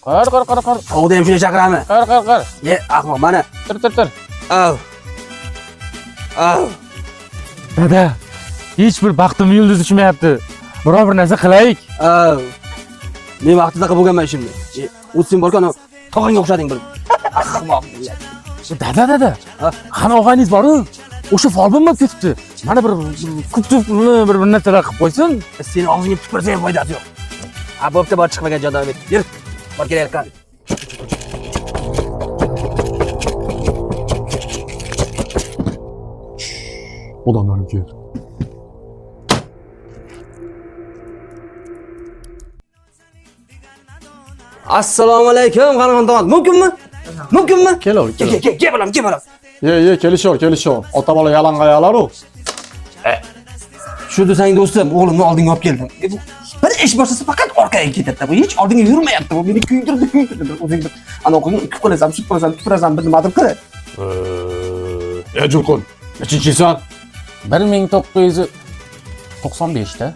Qar. Ovda ham shuni chaqirami? Qar. Ahmoq, mana. Tur. Av. Dada, hech bir baxtim yulduz uchmayapti. Biror bir narsa qilaylik. Av. Men vaqtida bo'lganman şimdi. O'tsin borkan, tog'angga o'xshading bir. Ahmoq. Dada. Qani og'ayingiz bor-ku? O'sha folbin bo'lib ketibdi. Mana bir kuktubni bir narsalar qilib qo'ysin. Seni og'zingga tupursa ham foydasi yo'q. Bo'pti, bor chiqmagan joyda ber. Yur. Bor kelaylik qani. Odamlarım keldi. Assalomu alaykum, xonadon. Mumkinmi? Kel balam. Ye, kelishor. Ota bola yalang'oyoqlar-ku. Shu desang do'stim, o'g'limni oldinga olib keldim. Bir ish boshlasa faqat orqaga ketadi. Bu hech oldinga yurmayapti. Bu meni kuydirdi. O'zing bir ana o'qing ikki qo'lasam, tupurasan, bir nima qilib. Julqun, nechinchisan? 1995 da.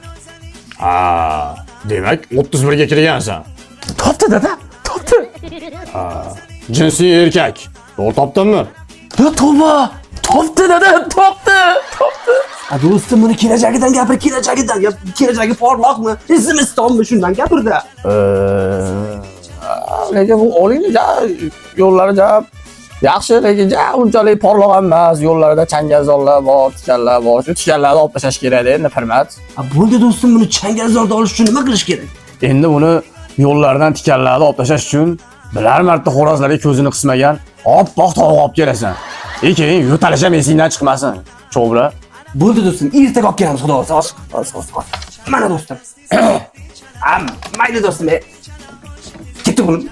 Demak 31 ga kirgansan. Topdi dada, topdi. Jinsiy erkak. To'g'ri topdimmi? Ya tavba, topdi dada, topdi. Do'stim buni kelajagidan gapir, kelajagi porloqmi? Izimistonni shundan gapirdi. Lekin bu olinja yo'llari yaxshi, lekin unchalik porloq emas. Yo'llarida changalzorlar bor, tikanlar bor. Shu tikanlarni olib tashlash kerak endi, hurmat. Bo'ldi do'stim, buni changalzorda olish uchun nima qilish kerak? Endi buni yo'llardan tikanlarni olib tashlash uchun bilar marta xo'rozlarga ko'zini qismagan oppoq tovuq olib kelasan. Keyin yo'talish ham esingdan chiqmasin. Cho'bra. Bo'ldi do'stim, ertaga olib kelamiz, xudo xohlasa. Mana do'stim. Mayli do'stim. Ketdi bo'lim.